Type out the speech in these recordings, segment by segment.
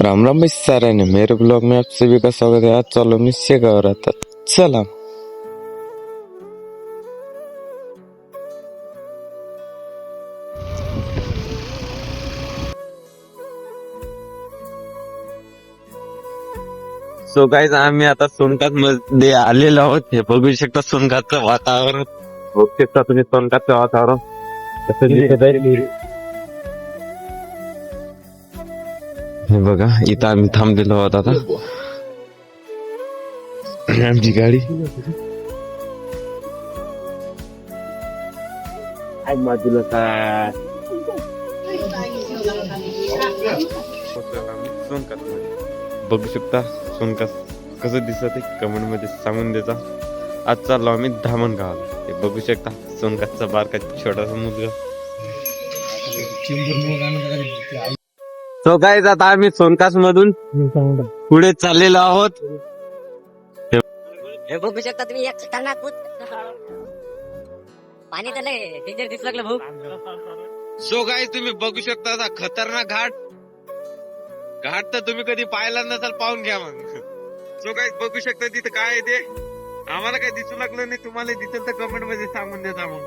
राम राम भाई सारे ने मेरे ब्लॉग में आप सभी का स्वागत है। आज चलो मैं शेगाव रहा था। चला सो गाइस आम्ही आता सोनकात मध्ये आलेलो आहोत. हे बघू शकता सोनकातचं वातावरण. बघू शकता तुम्ही सोनकातचं वातावरण कसं दिसत आहे. हे बघा इथं आम्ही थांबलेलो आहोत आता. आमची गाडी बाजूला काय सोनकात बघू शकता. सोनकात कसं दिसत आहे कमेंट मध्ये सांगून द्यायचा. आज चाललो आम्ही धामणगावला. हे बघू शकता सोनकातचा बारका छोटासा मुलगा. सो गाईज आता आम्ही सोनकास मधून पुढे चाललेलो आहोत. हे बघू शकता तुम्ही एक खतरनाक पाणी तर लय डेंजर दिसू लागलं भाऊ. सो गाईज तुम्ही बघू शकता असा खतरनाक घाट तर तुम्ही कधी पाहिला नसाल, पाहून घ्या मग. सो गाईज बघू शकता तिथं काय आहे ते. आम्हाला काय दिसू लागलं नाही, तुम्हाला दिसेल तर कमेंट मध्ये सांगून देता मग.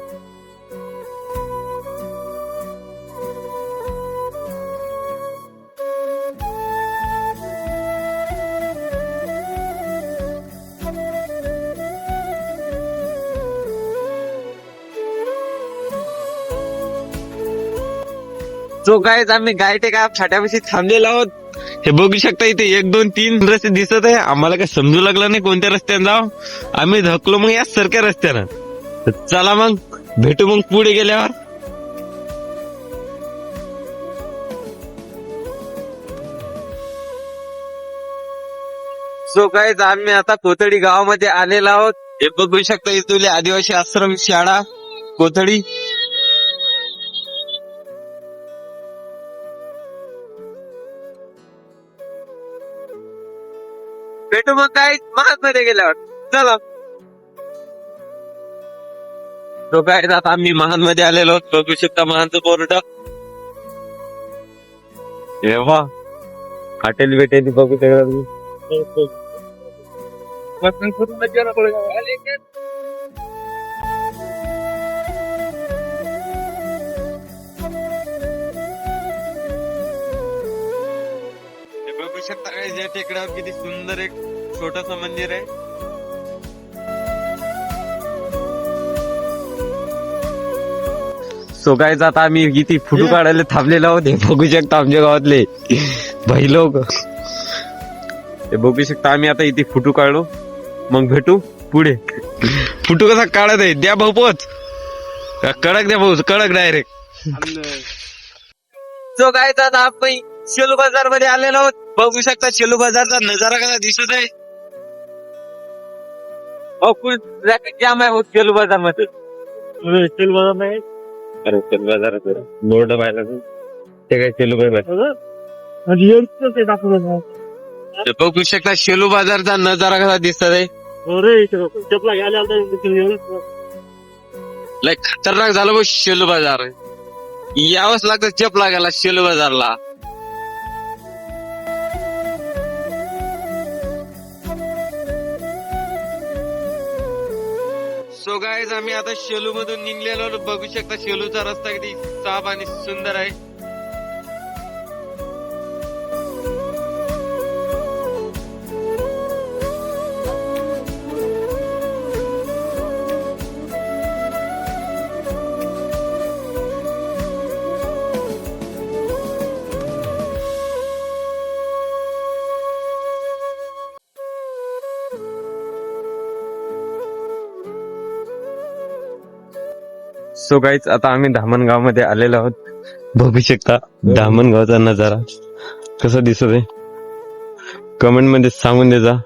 सो गाईज आम्ही गायटेका फाट्यापाशी थांबलेलो आहोत. हे बघू शकता इथे 1 2 3 रस्ते दिसत आहे. आम्हाला काय समजू लागलं नाही कोणत्या रस्त्याने जाऊ. आम्ही धकलो मग या सारख्या रस्त्यानं. चला मग भेटू मग पुढे गेल्यावर. सो गाईज आम्ही आता कोथळी गावामध्ये आलेलो आहोत. हे बघू शकता इथली आदिवासी आश्रम शाळा कोथळी. भेटू मग काय महानमध्ये गेल्यावर. चला तो काय आता आम्ही महान मध्ये आलेलो आहोत. बघू शकता महानचं बोर्ड. एव्हा हॉटेल भेटेल बघू शकता तुम्ही. बघू शकता काय या टेकड्यावर किती सुंदर एक छोटस मंदिर आहे. सो गाईज आता आम्ही किती फोटो काढायला थांबलेलो आहोत. हे बघू शकता आमच्या गावातले भाई लोक. हे बघू शकता आम्ही आता इथे फोटो काढू मग भेटू पुढे. फोटो कसा काढत आहे द्या भाऊ पोच. कडक द्या भाऊ कडक डायरेक्ट. सो गाईज आता आपण शेलू बाजार मध्ये आलेलो आहोत. बघू शकता शेलू बाजारचा नजारा कसा दिसत आहे. जाम आहे शेलू बाजार मध्ये. शेलू बाजार नाही अरे शेलू बाजार बोर्ड पाहिला ते काय शेलू बाजार. बघू शकता शेलू बाजारचा नजारा कसा दिसत आहे. लय खतरनाक झालं बघ शेलू बाजार. यावंच लागतं चपला गेला शेलू बाजारला. सो गाईज आम्ही आता शेलू मधून निघलेलो. बघू शकता शेलूचा रस्ता किती साफ आणि सुंदर आहे. सो गाईज आता आम्ही धामणगाव मध्ये आलेलो आहोत. बघू शकता धामणगावचा नजारा कसा दिसत आहे कमेंट मध्ये सांगून द्यायचा.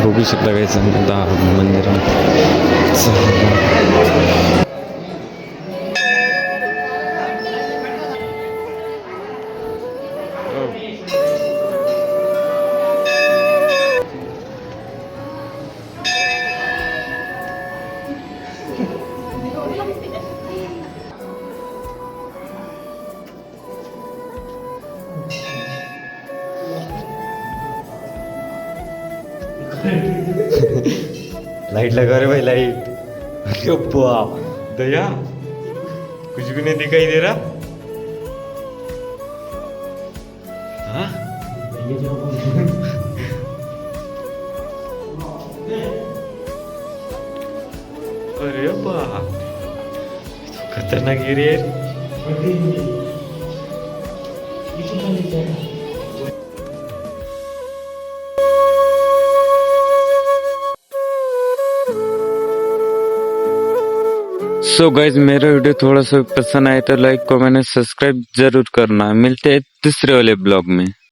बघू शकता काहीच मंदिर लाइट लगा रहे भाई लाइट। अरे बाप दया कुछ भी नहीं दिखाई दे रहा। हाँ? अरे बाप तो खतरनाक एरिया है। सो गाइज मेरा वीडियो थोड़ा सा पसंद आया तो लाइक कमेंट सब्सक्राइब जरूर करना। मिलते हैं दूसरे वाले ब्लॉग में।